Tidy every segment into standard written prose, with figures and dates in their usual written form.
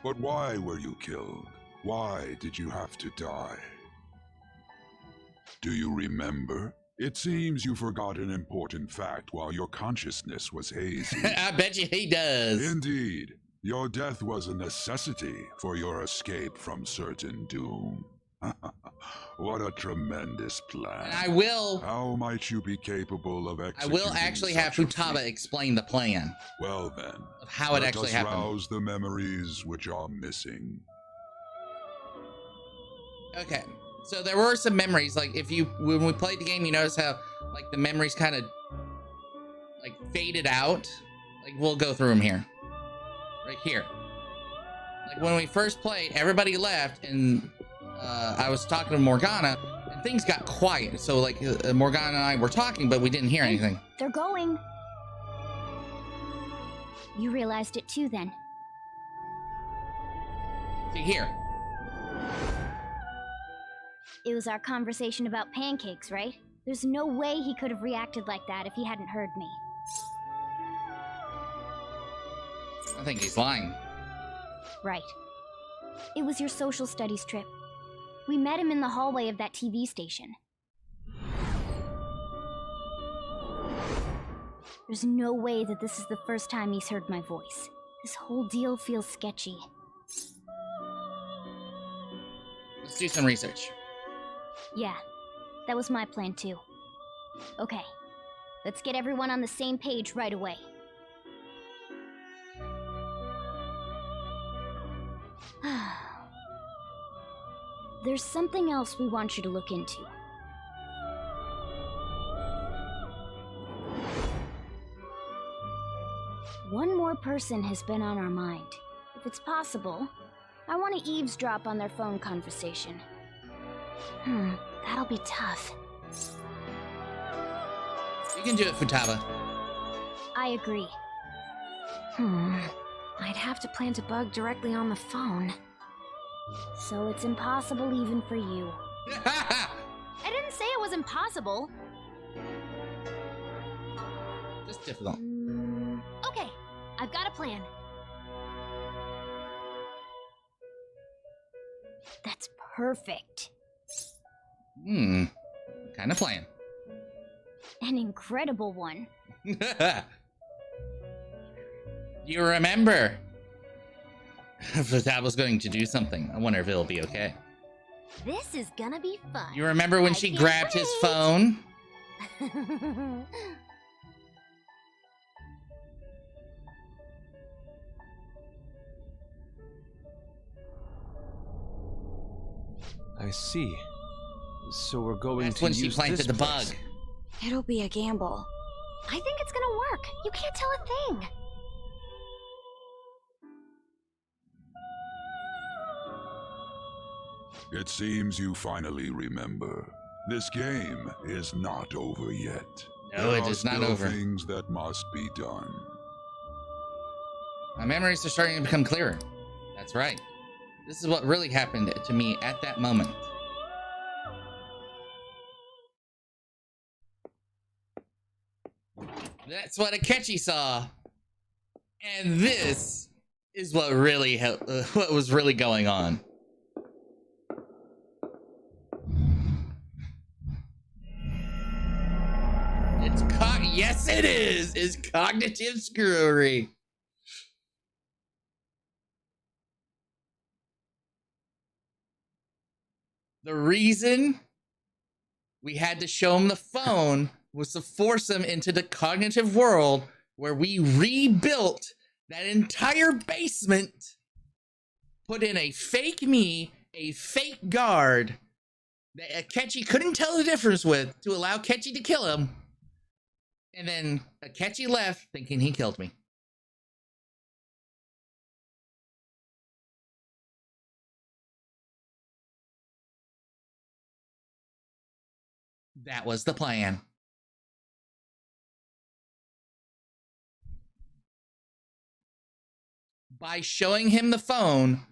But why were you killed? Why did you have to die? Do you remember? It seems you forgot an important fact while your consciousness was hazy. I bet you he does. Indeed. Your death was a necessity for your escape from certain doom. What a tremendous plan. And I will. How might you be capable of I executing will actually such have a Futaba feat? explain the plan Well then, of how it let actually us happened. rouse the memories which are missing. Okay, so there were some memories. Like when we played the game, you notice how like the memories kind of like faded out. Like we'll go through them here, right here. Like when we first played, everybody left, and I was talking to Morgana, and things got quiet. So like Morgana and I were talking, but we didn't hear anything. They're going. You realized it too, then. See here. It was our conversation about pancakes, right? There's no way he could have reacted like that if he hadn't heard me. I think he's lying. Right. It was your social studies trip. We met him in the hallway of that TV station. There's no way that this is the first time he's heard my voice. This whole deal feels sketchy. Let's do some research. Yeah, that was my plan too. Okay, let's get everyone on the same page right away. There's something else we want you to look into. One more person has been on our mind. If it's possible, I want to eavesdrop on their phone conversation. That'll be tough. You can do it, Futaba. I agree. I'd have to plant a bug directly on the phone. So it's impossible even for you. I didn't say it was impossible. Just difficult. Okay, I've got a plan. That's perfect. Kind of plan. An incredible one. You remember? Futaba's going to do something. I wonder if it'll be okay. This is gonna be fun. You remember when I she can't grabbed his wait. phone? I see. So we're going That's to when she use planted this the place. bug. It'll be a gamble. I think it's gonna work. You can't tell a thing. It seems you finally remember. This game is not over yet. No, There it are is not still over. things that must be done. My memories are starting to become clearer. That's right. This is what really happened to me at that moment. That's what Akechi saw. And this is what really what was really going on. Yes, it is. It's cognitive screwery. The reason we had to show him the phone was to force him into the cognitive world where we rebuilt that entire basement, put in a fake me, a fake guard that Akechi couldn't tell the difference with to allow Akechi to kill him. And then Akechi left thinking he killed me. That was the plan. By showing him the phone,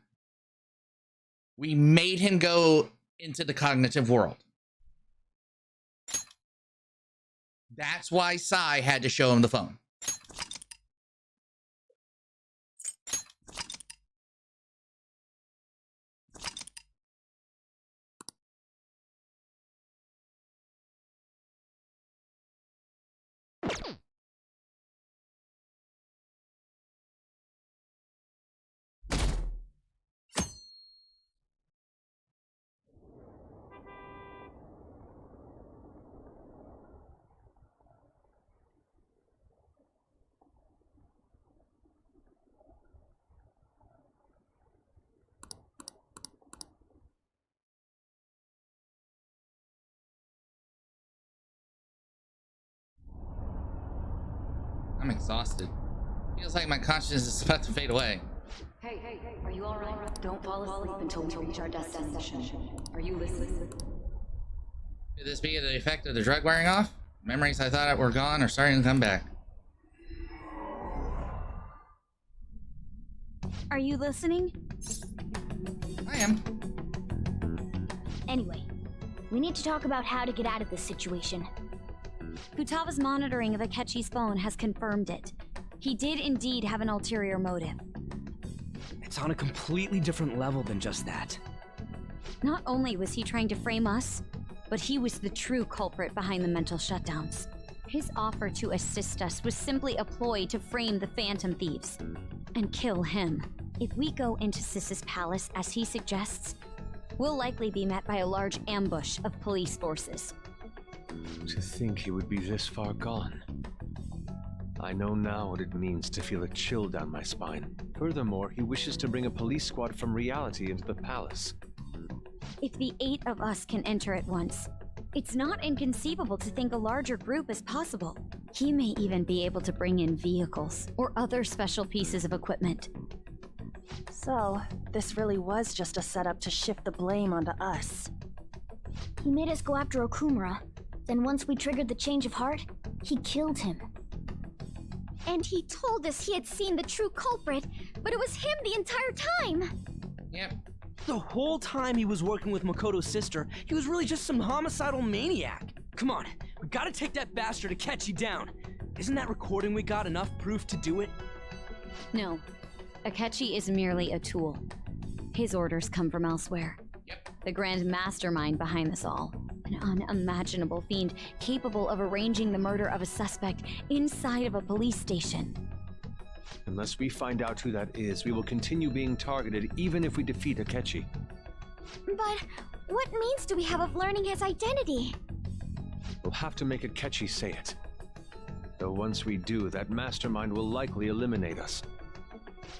we made him go into the cognitive world. That's why Sai had to show him the phone. I'm exhausted. Feels like my consciousness is about to fade away. Hey, are you alright? Don't fall asleep until we reach our destination. Are you listening? Could this be the effect of the drug wearing off? Memories I thought were gone are starting to come back. Are you listening? I am. Anyway, we need to talk about how to get out of this situation. Futaba's monitoring of Akechi's phone has confirmed it. He did indeed have an ulterior motive. It's on a completely different level than just that. Not only was he trying to frame us, but he was the true culprit behind the mental shutdowns. His offer to assist us was simply a ploy to frame the Phantom Thieves and kill him. If we go into Sis's palace as he suggests, we'll likely be met by a large ambush of police forces. To think he would be this far gone. I know now what it means to feel a chill down my spine. Furthermore, he wishes to bring a police squad from reality into the palace. If the 8 of us can enter at once, it's not inconceivable to think a larger group is possible. He may even be able to bring in vehicles or other special pieces of equipment. So, this really was just a setup to shift the blame onto us. He made us go after Okumura. Then once we triggered the change of heart, he killed him. And he told us he had seen the true culprit, but it was him the entire time! Yep. The whole time he was working with Makoto's sister, he was really just some homicidal maniac. Come on, we gotta take that bastard Akechi down. Isn't that recording we got enough proof to do it? No. Akechi is merely a tool. His orders come from elsewhere. Yep. The grand mastermind behind this all. An unimaginable fiend capable of arranging the murder of a suspect inside of a police station. Unless we find out who that is, we will continue being targeted even if we defeat Akechi. But what means do we have of learning his identity? We'll have to make Akechi say it. Though once we do, that mastermind will likely eliminate us.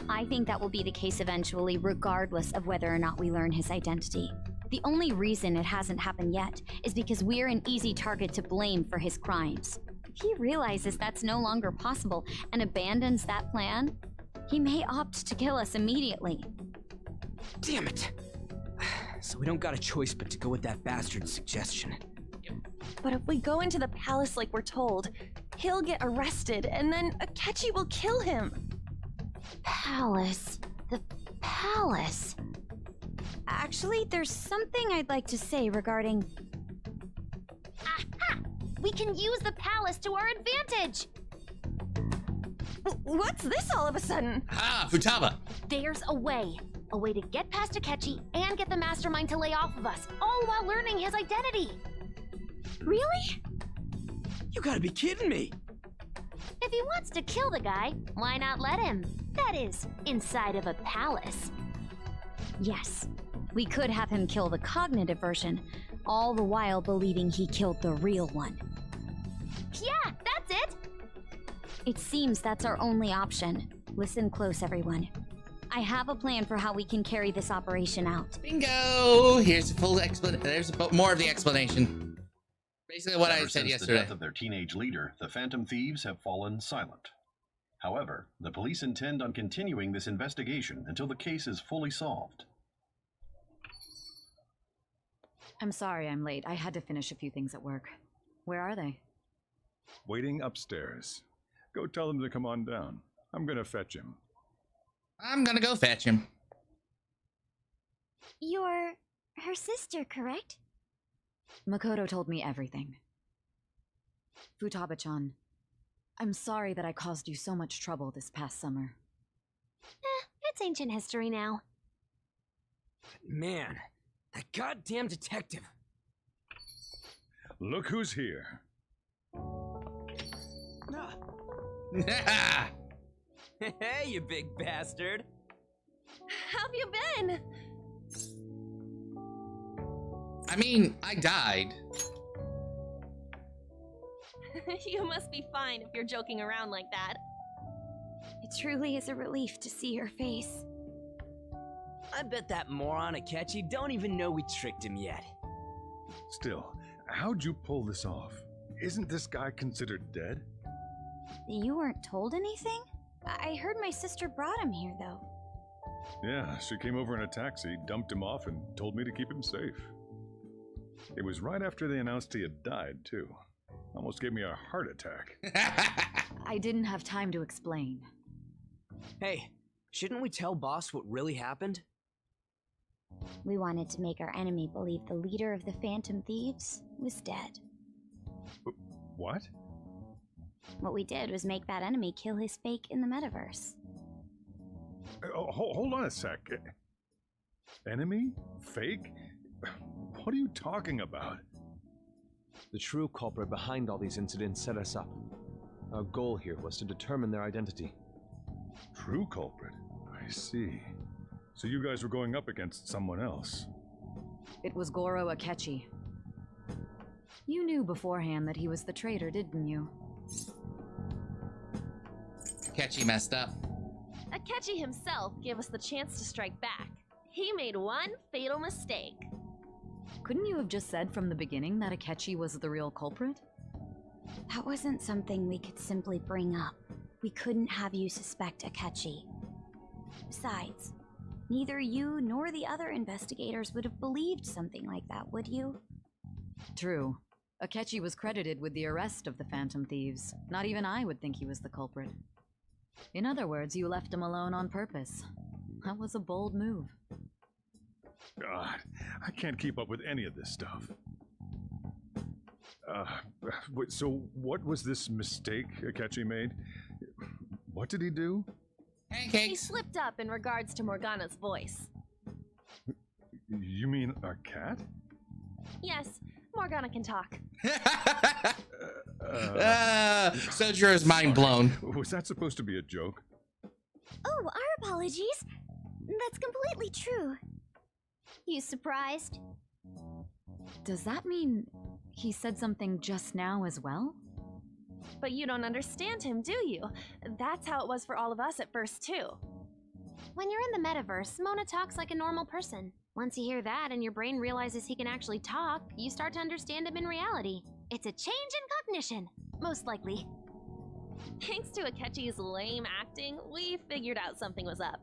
I think that will be the case eventually, regardless of whether or not we learn his identity. The only reason it hasn't happened yet is because we're an easy target to blame for his crimes. If he realizes that's no longer possible and abandons that plan, he may opt to kill us immediately. Damn it! So we don't got a choice but to go with that bastard's suggestion. But if we go into the palace like we're told, he'll get arrested and then Akechi will kill him. Palace. The palace. Actually, there's something I'd like to say regarding... Aha! We can use the palace to our advantage! What's this all of a sudden? Ah, Futaba! There's a way. A way to get past Akechi and get the mastermind to lay off of us, all while learning his identity. Really? You gotta be kidding me! If he wants to kill the guy, why not let him? That is, inside of a palace. Yes, we could have him kill the cognitive version, all the while believing he killed the real one. Yeah, that's it! It seems that's our only option. Listen close, everyone. I have a plan for how we can carry this operation out. Bingo! Here's a full explanation. There's more of the explanation. Basically what I said Since yesterday. the death of their teenage leader, the Phantom Thieves have fallen silent. However, the police intend on continuing this investigation until the case is fully solved. I'm sorry I'm late. I had to finish a few things at work. Where are they? Waiting upstairs. Go tell them to come on down. I'm gonna fetch him. I'm gonna go fetch him. You're her sister, correct? Makoto told me everything. Futaba-chan, I'm sorry that I caused you so much trouble this past summer. It's ancient history now. Man, that goddamn detective. Look who's here. Hey, you big bastard. How've you been? I mean, I died. You must be fine if you're joking around like that. It truly is a relief to see your face. I bet that moron Akechi don't even know we tricked him yet. Still, how'd you pull this off? Isn't this guy considered dead? You weren't told anything? I heard my sister brought him here, though. Yeah, she came over in a taxi, dumped him off, and told me to keep him safe. It was right after they announced he had died, too. Almost gave me a heart attack. I didn't have time to explain. Hey, shouldn't we tell Boss what really happened? We wanted to make our enemy believe the leader of the Phantom Thieves was dead. What? What we did was make that enemy kill his fake in the metaverse. Hold on a sec. Enemy? Fake? What are you talking about? The true culprit behind all these incidents set us up. Our goal here was to determine their identity. True culprit? I see. So you guys were going up against someone else. It was Goro Akechi. You knew beforehand that he was the traitor, didn't you? Akechi messed up. Akechi himself gave us the chance to strike back. He made one fatal mistake. Couldn't you have just said from the beginning that Akechi was the real culprit? That wasn't something we could simply bring up. We couldn't have you suspect Akechi. Besides, neither you nor the other investigators would have believed something like that, would you? True. Akechi was credited with the arrest of the Phantom Thieves. Not even I would think he was the culprit. In other words, you left him alone on purpose. That was a bold move. God, I can't keep up with any of this stuff. So what was this mistake Akechi made? What did he do? He Pancakes. slipped up in regards to Morgana's voice. You mean a cat? Yes, Morgana can talk. Sojourner's mind blown. Was that supposed to be a joke? Oh, our apologies. That's completely true. You surprised? Does that mean he said something just now as well? But you don't understand him, do you? That's how it was for all of us at first, too. When you're in the metaverse, Mona talks like a normal person. Once you hear that and your brain realizes he can actually talk, you start to understand him in reality. It's a change in cognition, most likely. Thanks to Akechi's lame acting, we figured out something was up.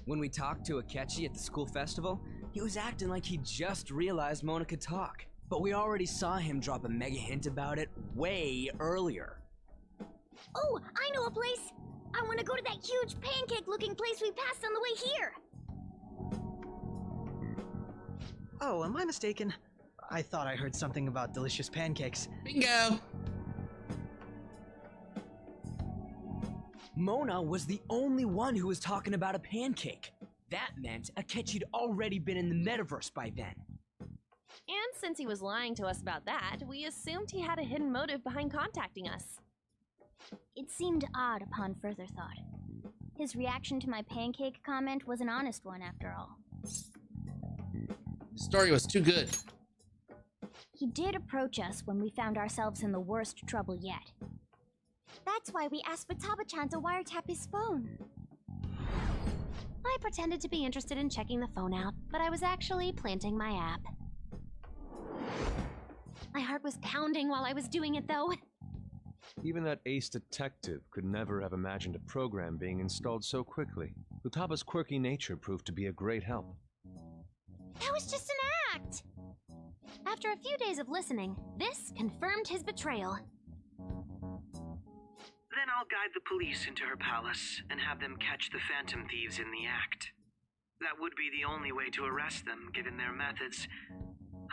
When we talked to Akechi at the school festival, he was acting like he just realized Mona could talk. But we already saw him drop a mega hint about it way earlier. Oh, I know a place! I want to go to that huge pancake-looking place we passed on the way here! Oh, am I mistaken? I thought I heard something about delicious pancakes. Bingo. Mona was the only one who was talking about a pancake. That meant Akechi'd already been in the metaverse by then. And since he was lying to us about that, we assumed he had a hidden motive behind contacting us. It seemed odd upon further thought. His reaction to my pancake comment was an honest one, after all. The story was too good. He did approach us when we found ourselves in the worst trouble yet. That's why we asked Futaba-chan to wiretap his phone. I pretended to be interested in checking the phone out, but I was actually planting my app. My heart was pounding while I was doing it, though. Even that ace detective could never have imagined a program being installed so quickly. Futaba's quirky nature proved to be a great help. That was just an act! After a few days of listening, this confirmed his betrayal. Then I'll guide the police into her palace and have them catch the Phantom Thieves in the act. That would be the only way to arrest them, given their methods.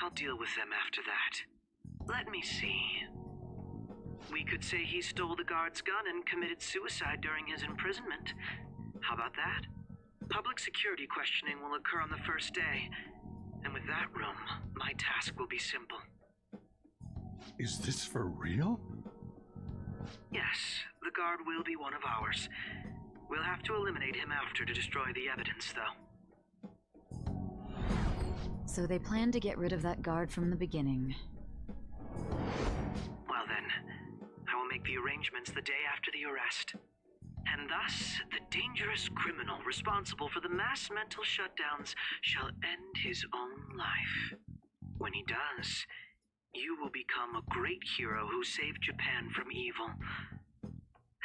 I'll deal with them after that. Let me see. We could say he stole the guard's gun and committed suicide during his imprisonment. How about that? Public security questioning will occur on the first day. And with that room, my task will be simple. Is this for real? Yes, the guard will be one of ours. We'll have to eliminate him after to destroy the evidence, though. So they planned to get rid of that guard from the beginning. Well then, I will make the arrangements the day after the arrest. And thus, the dangerous criminal responsible for the mass mental shutdowns shall end his own life. When he does, You will become a great hero who saved Japan from evil.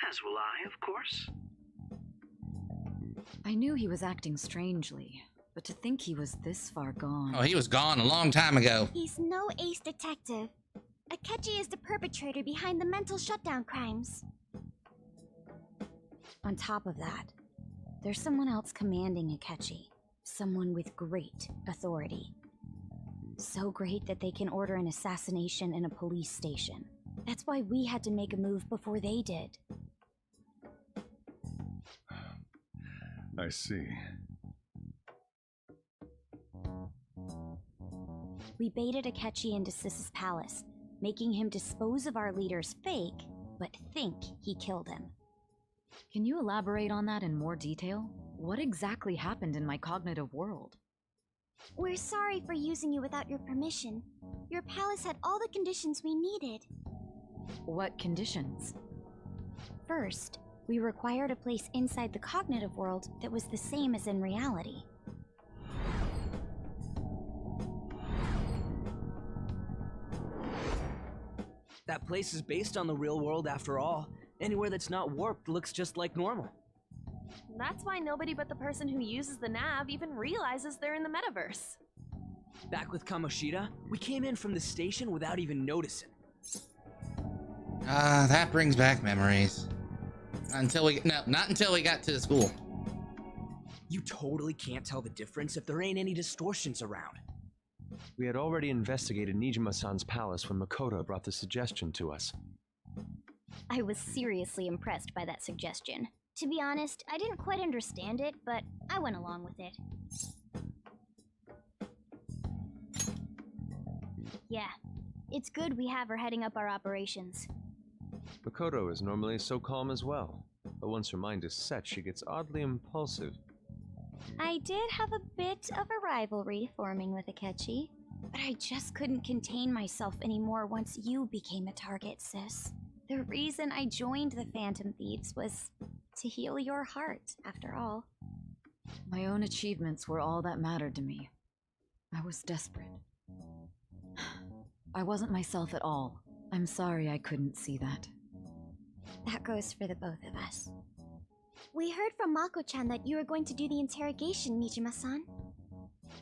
As will I, of course. I knew he was acting strangely, but to think he was this far gone. Oh, he was gone a long time ago. He's no ace detective. Akechi is the perpetrator behind the mental shutdown crimes. On top of that, there's someone else commanding Akechi. Someone with great authority. So great that they can order an assassination in a police station. That's why we had to make a move before they did. I see. We baited Akechi into Sis's palace, making him dispose of our leader's fake, but think he killed him. Can you elaborate on that in more detail? What exactly happened in my cognitive world? We're sorry for using you without your permission. Your palace had all the conditions we needed. What conditions? First, we required a place inside the cognitive world that was the same as in reality. That place is based on the real world after all. Anywhere that's not warped looks just like normal. That's why nobody but the person who uses the nav even realizes they're in the metaverse. Back with Kamoshida, we came in from the station without even noticing. That brings back memories. Not until we got to the school. You totally can't tell the difference if there ain't any distortions around. We had already investigated Nijima-san's palace when Makoto brought the suggestion to us. I was seriously impressed by that suggestion. To be honest, I didn't quite understand it, but I went along with it. Yeah, it's good we have her heading up our operations. Makoto is normally so calm as well, but once her mind is set, she gets oddly impulsive. I did have a bit of a rivalry forming with Akechi, but I just couldn't contain myself anymore once you became a target, sis. The reason I joined the Phantom Thieves was to heal your heart, after all. My own achievements were all that mattered to me. I was desperate. I wasn't myself at all. I'm sorry I couldn't see that. That goes for the both of us. We heard from Mako-chan that you were going to do the interrogation, Nijima-san.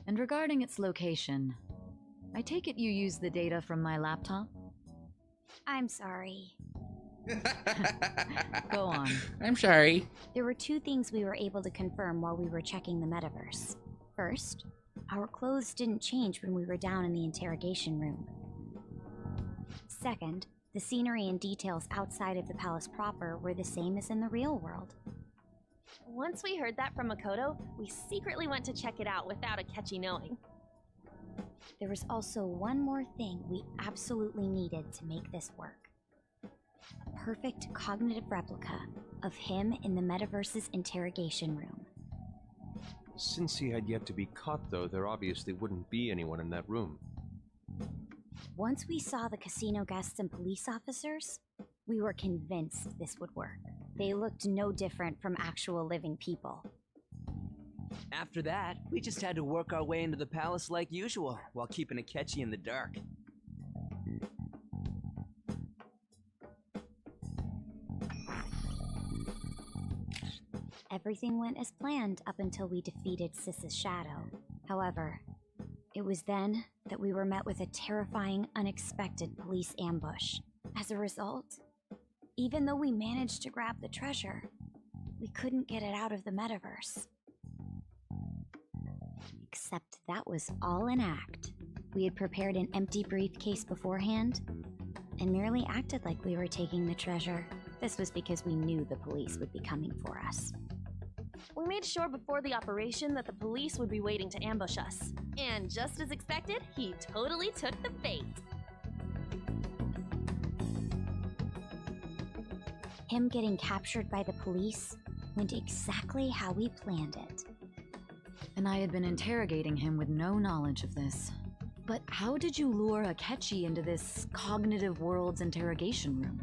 And regarding its location, I take it you used the data from my laptop? I'm sorry. Go on. I'm sorry. There were two things we were able to confirm while we were checking the metaverse. First, our clothes didn't change when we were down in the interrogation room. Second, the scenery and details outside of the palace proper were the same as in the real world. Once we heard that from Makoto, we secretly went to check it out without Akechi knowing. There was also one more thing we absolutely needed to make this work. A perfect cognitive replica of him in the metaverse's interrogation room. Since he had yet to be caught, though, there obviously wouldn't be anyone in that room. Once we saw the casino guests and police officers, we were convinced this would work. They looked no different from actual living people. After that, we just had to work our way into the palace like usual, while keeping Akechi in the dark. Everything went as planned up until we defeated Sis's shadow. However, it was then that we were met with a terrifying, unexpected police ambush. As a result, even though we managed to grab the treasure, we couldn't get it out of the metaverse. Except that was all an act. We had prepared an empty briefcase beforehand and merely acted like we were taking the treasure. This was because we knew the police would be coming for us. We made sure before the operation that the police would be waiting to ambush us. And just as expected, he totally took the bait. Him getting captured by the police went exactly how we planned it. And I had been interrogating him with no knowledge of this. But how did you lure Akechi into this cognitive world's interrogation room?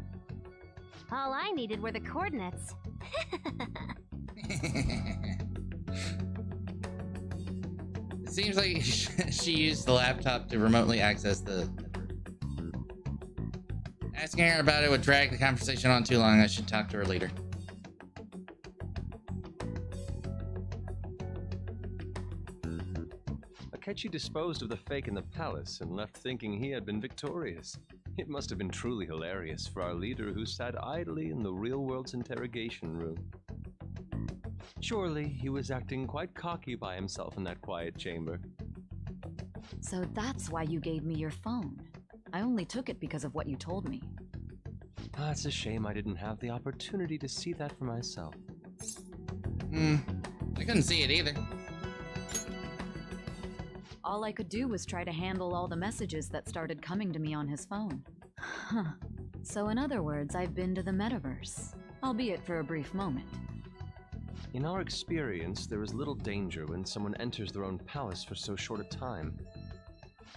All I needed were the coordinates. It seems like she used the laptop to remotely access the... Asking her about it would drag the conversation on too long. I should talk to her later. Akechi disposed of the fake in the palace and left thinking he had been victorious. It must have been truly hilarious for our leader who sat idly in the real world's interrogation room. Surely he was acting quite cocky by himself in that quiet chamber. So that's why you gave me your phone. I only took it because of what you told me. It's a shame I didn't have the opportunity to see that for myself. I couldn't see it either. All I could do was try to handle all the messages that started coming to me on his phone. Huh. So in other words, I've been to the metaverse, albeit for a brief moment. In our experience, there is little danger when someone enters their own palace for so short a time.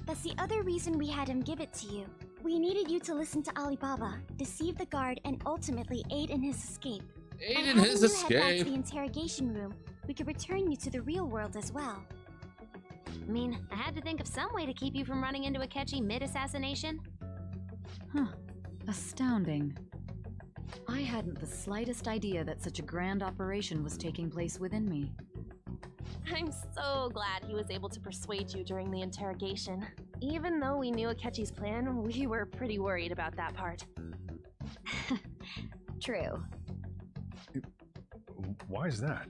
That's the other reason we had him give it to you. We needed you to listen to Alibaba, deceive the guard, and ultimately aid in his escape. Aid in his escape. Head back to escape. the interrogation room, we could return you to the real world as well. I mean, I had to think of some way to keep you from running into Akechi mid-assassination. Huh. Astounding. I hadn't the slightest idea that such a grand operation was taking place within me. I'm so glad he was able to persuade you during the interrogation. Even though we knew Akechi's plan, we were pretty worried about that part. True. Why is that?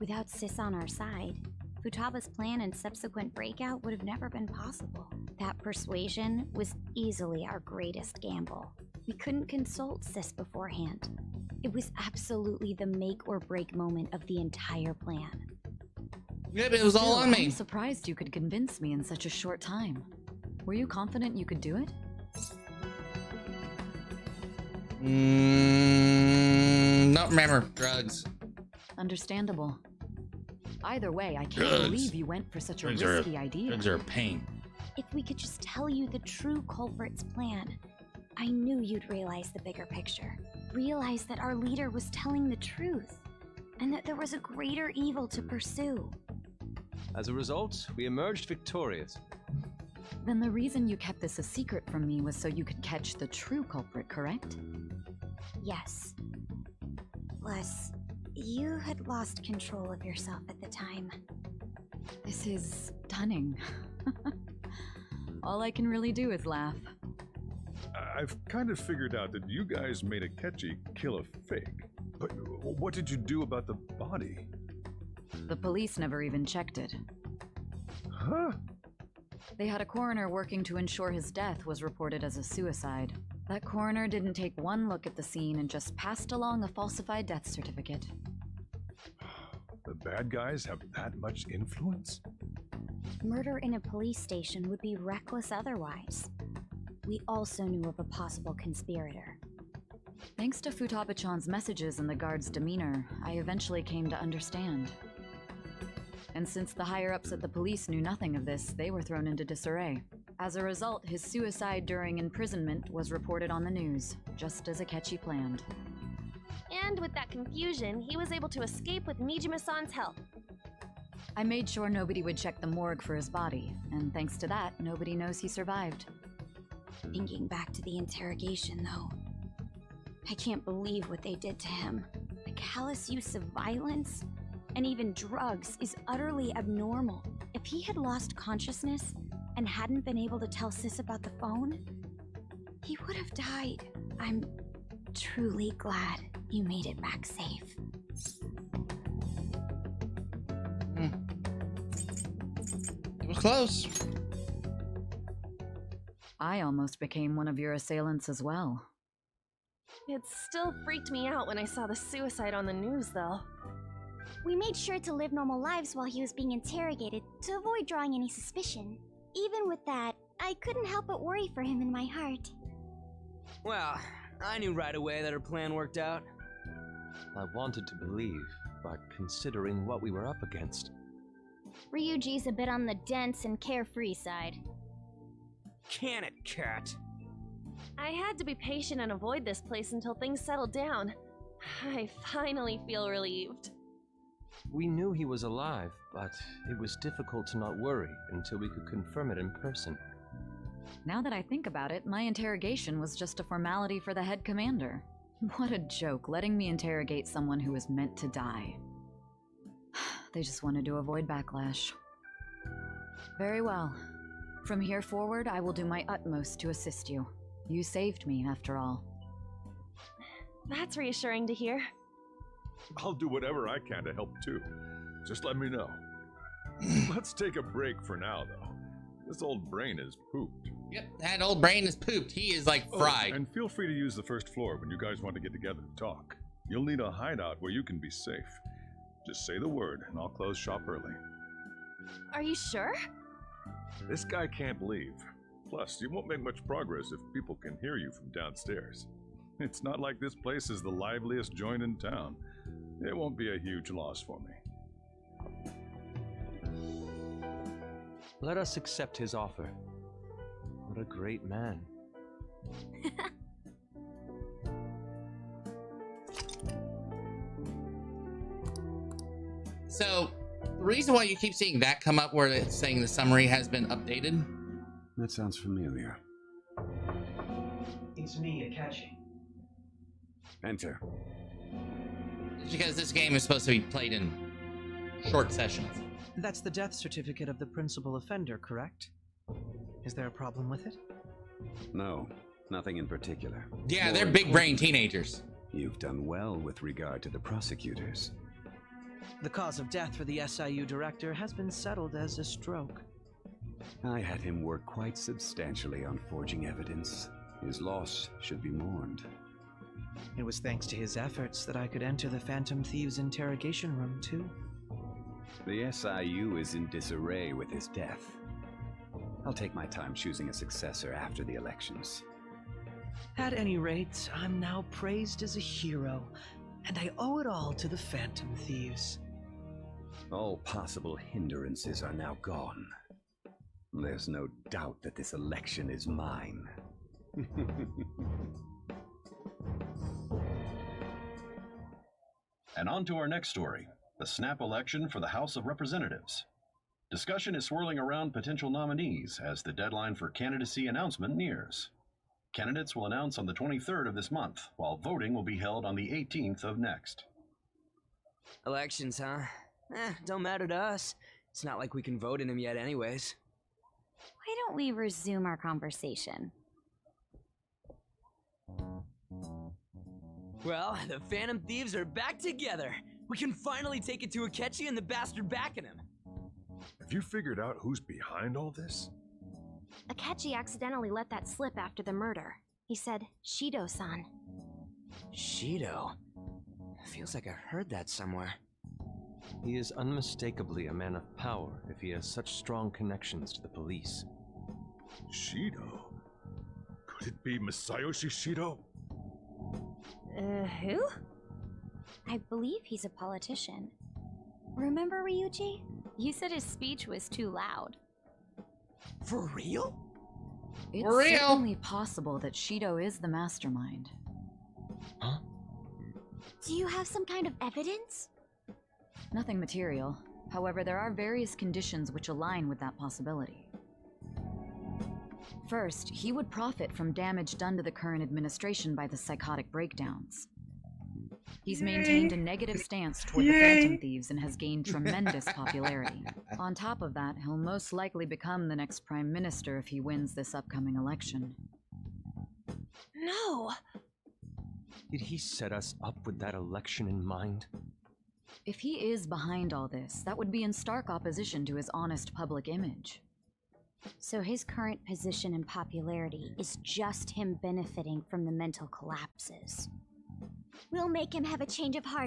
Without Sis on our side, Futaba's plan and subsequent breakout would have never been possible. That persuasion was easily our greatest gamble. We couldn't consult Sis beforehand. It was absolutely the make or break moment of the entire plan. Yeah, but it was all on me. I'm surprised you could convince me in such a short time. Were you confident you could do it? Don't remember. Drugs. Understandable. Either way, I can't Drugs. believe you went for such a Drugs risky idea. Drugs are a pain. If we could just tell you the true culprit's plan, I knew you'd realize the bigger picture. Realize that our leader was telling the truth, and that there was a greater evil to pursue. As a result, we emerged victorious. Then the reason you kept this a secret from me was so you could catch the true culprit, correct? Yes. Plus, you had lost control of yourself at the time. This is stunning. All I can really do is laugh. I've kind of figured out that you guys made Akechi kill a fake. But what did you do about the body? The police never even checked it. Huh? They had a coroner working to ensure his death was reported as a suicide. That coroner didn't take one look at the scene and just passed along a falsified death certificate. The bad guys have that much influence? Murder in a police station would be reckless otherwise. We also knew of a possible conspirator. Thanks to Futaba-chan's messages and the guard's demeanor, I eventually came to understand. And since the higher-ups at the police knew nothing of this, they were thrown into disarray. As a result, his suicide during imprisonment was reported on the news, just as Akechi planned. And with that confusion, he was able to escape with Mijima-san's help. I made sure nobody would check the morgue for his body, and thanks to that, nobody knows he survived. Thinking back to the interrogation, though, I can't believe what they did to him. The callous use of violence and even drugs is utterly abnormal. If he had lost consciousness and hadn't been able to tell Sis about the phone, he would have died. I'm truly glad you made it back safe. It was close. I almost became one of your assailants as well. It still freaked me out when I saw the suicide on the news, though. We made sure to live normal lives while he was being interrogated to avoid drawing any suspicion. Even with that, I couldn't help but worry for him in my heart. Well, I knew right away that her plan worked out. I wanted to believe, but considering what we were up against. Ryuji's a bit on the dense and carefree side. Can it, cat? I had to be patient and avoid this place until things settled down. I finally feel relieved. We knew he was alive, but it was difficult to not worry until we could confirm it in person. Now that I think about it, my interrogation was just a formality for the head commander. What a joke, letting me interrogate someone who was meant to die. They just wanted to avoid backlash. Very well. From here forward, I will do my utmost to assist you. You saved me, after all. That's reassuring to hear. I'll do whatever I can to help too. Just let me know. Let's take a break for now, though. This old brain is pooped. Yep, that old brain is pooped. He is like fried. Oh, and feel free to use the first floor when you guys want to get together and talk. You'll need a hideout where you can be safe. Just say the word, and I'll close shop early. Are you sure? This guy can't leave. Plus, you won't make much progress if people can hear you from downstairs. It's not like this place is the liveliest joint in town. It won't be a huge loss for me. Let us accept his offer. What a great man. So, the reason why you keep seeing that come up where it's saying the summary has been updated? That sounds familiar. It's me, Akechi. Enter. It's because this game is supposed to be played in short sessions. That's the death certificate of the principal offender, correct? Is there a problem with it? No, nothing in particular. Yeah, they're big brain teenagers. You've done well with regard to the prosecutors. The cause of death for the SIU director has been settled as a stroke. I had him work quite substantially on forging evidence. His loss should be mourned. It was thanks to his efforts that I could enter the Phantom Thieves' interrogation room, too. The SIU is in disarray with his death. I'll take my time choosing a successor after the elections. At any rate, I'm now praised as a hero, and I owe it all to the Phantom Thieves. All possible hindrances are now gone. There's no doubt that this election is mine. And on to our next story, the snap election for the House of Representatives. Discussion is swirling around potential nominees as the deadline for candidacy announcement nears. Candidates will announce on the 23rd of this month, while voting will be held on the 18th of next. Elections, huh? Don't matter to us. It's not like we can vote in them yet anyways. Why don't we resume our conversation? Well, the Phantom Thieves are back together. We can finally take it to Akechi and the bastard backing him. Have you figured out who's behind all this? Akechi accidentally let that slip after the murder. He said, Shido-san. Shido? Feels like I heard that somewhere. He is unmistakably a man of power if he has such strong connections to the police. Shido? Could it be Masayoshi Shido? Who? I believe he's a politician. Remember, Ryuji? You said his speech was too loud. For real? It's For real? certainly possible that Shido is the mastermind. Huh? Do you have some kind of evidence? Nothing material. However, there are various conditions which align with that possibility. First, he would profit from damage done to the current administration by the psychotic breakdowns. He's maintained a negative stance toward the Phantom Thieves and has gained tremendous popularity. On top of that, he'll most likely become the next Prime Minister if he wins this upcoming election. No! Did he set us up with that election in mind? If he is behind all this, that would be in stark opposition to his honest public image. So his current position and popularity is just him benefiting from the mental collapses. We'll make him have a change of heart.